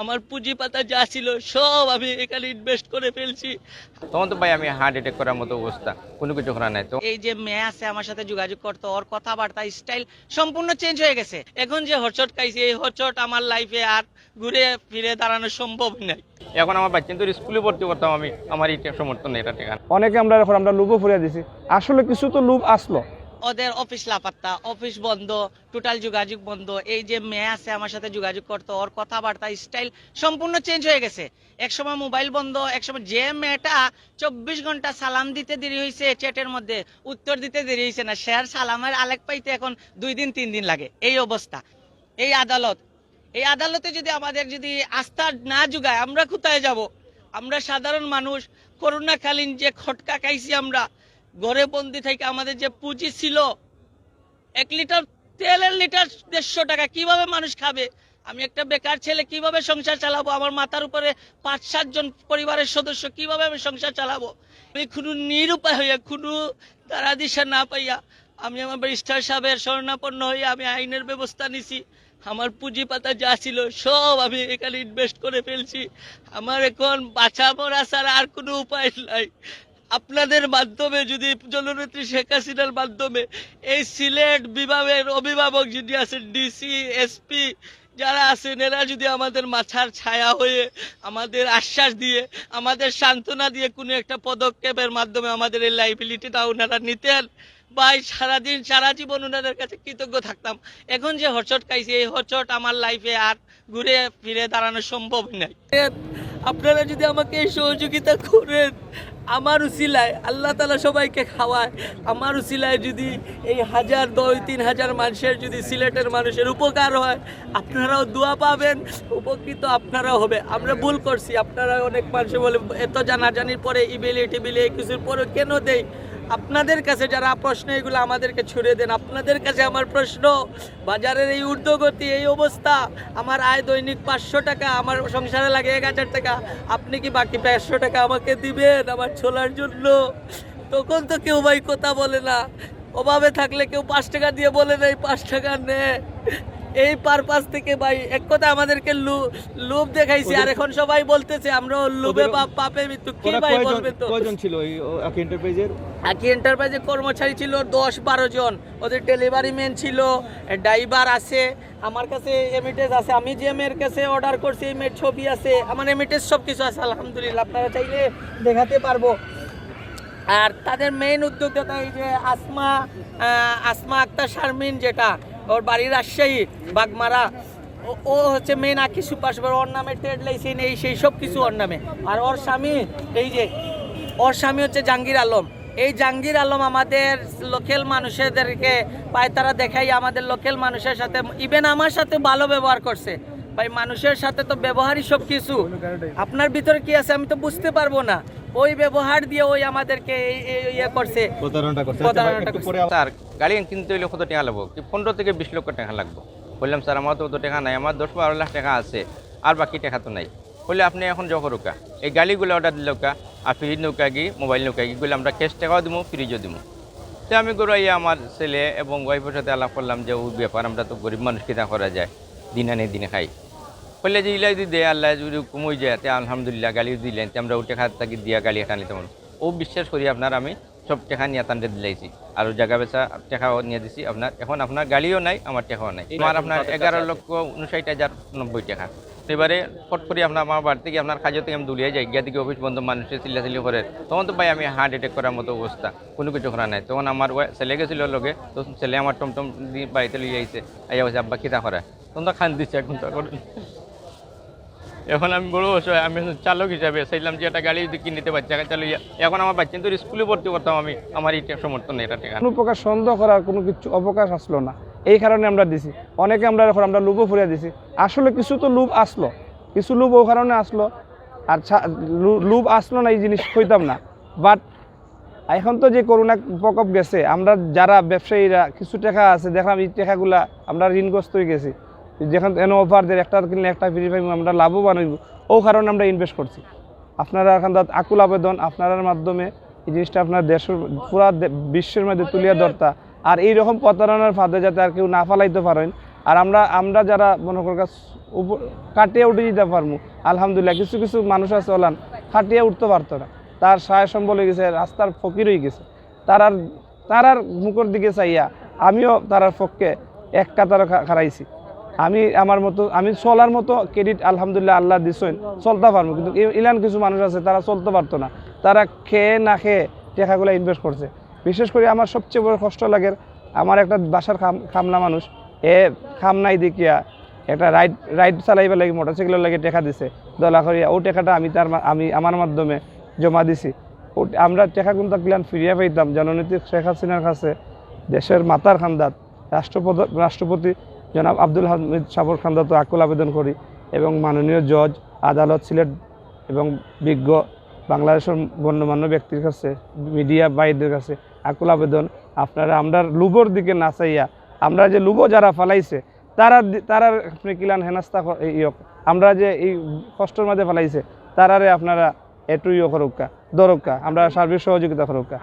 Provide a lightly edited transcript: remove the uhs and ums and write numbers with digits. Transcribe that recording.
আমার পুঁজি পাতা যা ছিল সব আমি এখানে ইনভেস্ট করে ফেলছি। তখন তো ভাই আমি হার্ট অ্যাটাক করার মতো অবস্থা, কোনো কিছু করার নাই। তো এই যে মেয়ে আছে আমার সাথে যোগাযোগ করতো, ওর কথাবার্তা স্টাইল সম্পূর্ণ চেঞ্জ হয়ে গেছে। এখন যে হচট খাইছে এই হচট আমার লাইফে আর ঘুরে ফিরে দাঁড়ানো সম্ভব নয়। এখন আমার বাচ্চা তো স্কুলে ভর্তি করতাম আমি, আমার এটা সমর্থন নেই, এটা টেকা। অনেকে আমরা লোভও ফুরিয়ে দিছি, আসলে কিছু তো লোভ আসলো। ওদের অফিস লাপাত্তা, অফিস বন্ধ, টোটাল যোগাযোগ বন্ধ। এই যে মেয়ে আছে আমার সাথে যোগাযোগ করতো, ওর কথাবার্তা স্টাইল সম্পূর্ণ চেঞ্জ হয়ে গেছে। একসময় মোবাইল বন্ধ, একসময় যে মেয়েটা 24 ঘন্টা সালাম দিতে দেরি হয়েছে, চ্যাটের মধ্যে উত্তর দিতে দেরি হয়েছে না, শেয়ার সালামের আলেক পাইতে এখন 2 দিন 3 দিন লাগে। এই অবস্থা। এই আদালতে যদি আমাদের যদি আস্থা না যোগায় আমরা কোথায় যাব? আমরা সাধারণ মানুষ, করোনাকালীন যে খটকা খাইছি আমরা, ঘরে বন্দি থেকে আমাদের যে পুঁজি ছিল, 1 লিটার তেলের লিটার 150 টাকা, কিভাবে মানুষ খাবে? আমি একটা বেকার ছেলে, কিভাবে সংসার চালাবো? আমার মাথার উপরে 5-7 জন পরিবারের সদস্য, কিভাবে আমি সংসার চালাবো? আমি কোনো নিরুপায় হইয়া, কোনো তারা দিশা না পাইয়া আমি আমার ব্যারিস্টার সাহেবের শরণাপন্ন হয়ে আমি আইনের ব্যবস্থা নিছি। আমার পুঁজি পাতা যা ছিল সব আমি এখানে ইনভেস্ট করে ফেলছি। আমার এখন বাঁচা মরা ছাড়া আর কোনো উপায় নাই। আপনাদের মাধ্যমে, যদি জননেত্রী শেখ হাসিনার মাধ্যমে এই সিলেট বিভাগের অভিভাবক যদি আছেন, ডিসি, এসপি যারা আছেন, এরা যদি আমাদের মাথার ছায়া হয়ে আমাদের আশ্বাস দিয়ে, আমাদের সান্ত্বনা দিয়ে কোনো একটা পদক্ষেপের মাধ্যমে আমাদের এই লাইবিলিটিটা ওনারা নিতেন, ভাই সারাদিন সারা জীবন ওনাদের কাছে কৃতজ্ঞ থাকতাম। এখন যে হচট খাইছি এই হচট আমার লাইফে আর ঘুরে ফিরে দাঁড়ানো সম্ভব নয়। আপনারা যদি আমাকে এই সহযোগিতা করেন, আমার উসিলায় আল্লাহ তাআলা সবাইকে খাওয়ায়, আমার উসিলায় যদি এই 1000, 2-3 হাজার মানুষের যদি সিলেটের মানুষের উপকার হয়, আপনারাও দোয়া পাবেন, উপকৃত আপনারাও হবে। আমরা ভুল করছি, আপনারা অনেক মানুষ বলে এত জানাজানির পরে টিবিলে কিছুর পরে কেন দেয়? আপনাদের কাছে যারা প্রশ্ন এগুলো আমাদেরকে ছুড়ে দেন। আপনাদের কাছে আমার প্রশ্ন, বাজারের এই ঊর্ধ্বগতি, এই অবস্থা, আমার আয় দৈনিক 500 টাকা, আমার সংসারে লাগে 1000 টাকা, আপনি কি বাকি 500 টাকা আমাকে দিবেন আমার ছোলার জন্য? তখন তো কেউ ভাই কথা বলে না। অভাবে থাকলে কেউ 5 টাকা দিয়ে বলে না 5 টাকা নে। এই পারপাস থেকে ভাই এক কথা আমাদেরকে লোভ দেখাইছে, আর এখন সবাই বলতেছে আমরা লোভে পাপে মৃত্যু। কি ভাই বলবেন? তো কয়জন ছিল এই আকি এন্টারপ্রাইজের? আকি এন্টারপ্রাইজের কর্মচারী ছিল 10-12 জন। ওদের ডেলিভারি ম্যান ছিল, ড্রাইভার আছে, আমার কাছে এমিটেজ আছে, আমি যে মেয়ের কাছে অর্ডার করছি এই মেয়ের ছবি আছে, আমার এমিটেজ সব কিছু আছে আলহামদুলিল্লাহ, আপনারা চাইলে দেখাতে পারবো। আর তাদের মেইন উদ্যোক্তা এই যে আসমা আক্তার শারমিন, যেটা ওর বাড়ি রাজশাহী বাগমারা, ও হচ্ছে মেইন আকি সুপার, ওর নামে ট্রেড লাইসেন্স এই সেই সব কিছু ওর নামে। আর ওর স্বামী, এই যে ওর স্বামী হচ্ছে জাহাঙ্গীর আলম। এই জাহাঙ্গীর আলম আমাদের লোকাল মানুষদেরকে পায়তারা দেখাই আমাদের লোকাল মানুষের সাথে, ইভেন আমার সাথে ভালো ব্যবহার করছে। ভাই মানুষের সাথে তো ব্যবহারই সব কিছু। আপনার ভিতরে কি আছে আমি তো বুঝতে পারবো না, ওই ব্যবহার দিয়ে ওই আমাদেরকে ইয়ে করছে, প্রতারণা করছে। স্যার গাড়ি কিনতে হইলে কত টাকা লাগবো? কি 15 থেকে 20 লক্ষ টাকা লাগবো। বললাম স্যার আমার তো অত টাকা নাই, আমার 10-12 লাখ টাকা আছে, আর বাকি টাকা তো নাই। বললে আপনি এখন যখন রোকা এই গাড়িগুলো অর্ডার দিল কা, আর ফ্রিজ নৌকা গিয়ে মোবাইল নৌকা গিয়েগুলো আমরা ক্যাশ টাকাও দিব, ফ্রিজও দিব। তো আমি গড়াইয়া আমার ছেলে এবং ওয়াইফের সাথে আলাপ করলাম যে ওই ব্যাপার, আমরা তো গরিব মানুষ কিনা করা যায়, দিন আনে দিনে খাই। বললে যে ইলাই যদি দেয় আল্লাহ যদি কমই যায়, তে আলহামদুলিল্লাহ গাড়িও দিলেন, আমরা ওই টাকা থাকি দিয়া গাড়ি এটা নিতে পারবো। ও বিশ্বাস করি আপনার আমি সব টাকা নিয়ে তান্ডে দিলাইছি, আর জায়গা বেচা টাকাও নিয়ে দিছি আপনার। এখন আপনার গাড়িও নাই, আমার টাকাও নাই। আমার আপনার 11,59,90 টাকা। এবারে ফট করে আপনার আমার বাড়ি থেকে আপনার কাজে থেকে আমি দুলিয়ে যাই, গিয়া দিকে অফিস বন্ধ, মানুষের চিল্লাচিল্লি করে। তখন তো ভাই আমি হার্ট অ্যাটাক করার মতো অবস্থা, কোনো কিছু করা নাই। তখন আমার ছেলে গেছিল লগে, তো ছেলে আমার টমটম দিয়ে বাড়িতে লিয়ে আইছে, আইয়া বলছে আব্বা কিতা করা, তখন তো খান দিচ্ছে। এখন আমি বড় অসহায়, আমি চালক হিসাবে চাইলাম যে একটা গাড়ি যদি কিনতে বাচ্চা চালিয়ে, এখন আমার বাচ্চা তো স্কুলে ভর্তি করতাম আমি, আমার এটা সমর্থন নেই, এটা টাকা। কোনো প্রকার সন্দেহ করার কোনো কিছু অবকাশ আসলো না, এই কারণে আমরা দিছি। অনেকে আমরা লোভও ফুরিয়ে দিছি, আসলে কিছু তো লোভ আসলো, কিছু লোভ ও কারণে আসলো। আর লোভ আসলো না এই জিনিস কইতাম না। বাট এখন তো যে করোনা প্রকোপ গেছে, আমরা যারা ব্যবসায়ীরা কিছু টাকা আছে দেখলাম এই টাকাগুলা আমরা ঋণগ্রস্ত হয়ে গেছি। যেখানে এনে অফার দেয় একটা কিনলে একটা ফ্রি পাইব, আমরা লাভবান হইব, ও কারণে আমরা ইনভেস্ট করছি। আপনারা এখন আকুল আবেদন আপনার মাধ্যমে এই জিনিসটা আপনার দেশের পুরা বিশ্বের মধ্যে তুলিয়া ধরতা, আর এইরকম প্রতারণার ফাঁদে যাতে আর কেউ না ফালাইতে পারেন। আর আমরা যারা মনে করার কাটিয়ে উঠে দিতে পারবো। আলহামদুলিল্লাহ কিছু কিছু মানুষ আছে ওলান কাটিয়ে উঠতে পারতো না, তার সায় সম্বল হয়ে গেছে, রাস্তার ফকির হয়ে গেছে। তারার মুখের দিকে চাইয়া আমিও তারার পক্ষে এক কাতার খারাইছি। আমি আমার মতো আমি চলার মতো ক্রেডিট আলহামদুলিল্লাহ আল্লাহ দিছেন, চলতে পারবো। কিন্তু ইলান কিছু মানুষ আছে তারা চলতে পারতো না, তারা খেয়ে না খেয়ে টাকাগুলো ইনভেস্ট করছে। বিশেষ করে আমার সবচেয়ে বড় কষ্ট লাগে, আমার একটা বাসার খামলা মানুষ, খাম নাই দেখিয়া একটা রাইড চালাইবার লাগে মোটরসাইকেলের লাগে টাকা দিছে দলা করিয়া। ও টাকাটা আমি আমার মাধ্যমে জমা দিছি। আমরা টাকা কিন্তু ক্লিয়ান ফিরিয়ে পাইতাম জননীতি শেখ হাসিনার কাছে, দেশের মাতার খান্দাত রাষ্ট্রপতি জনাব আব্দুল হামিদ সাবর খান্দাত আকুল আবেদন করি, এবং মাননীয় জজ আদালত সিলেট এবং বিজ্ঞ বাংলাদেশের গণ্যমান্য ব্যক্তির কাছে, মিডিয়া ভাইদের কাছে আকুল আবেদন, আপনারা আমরা লুবোর দিকে না চাইয়া, আমরা যে লুবো যারা ফালাইছে তারা আপনি কিলান হেনাস্তা আমরা যে এই কষ্টের মধ্যে ফেলাইছে তারারে আপনারা একটু করুকা দরকা, আমরা সার্বিক সহযোগিতা করুকা।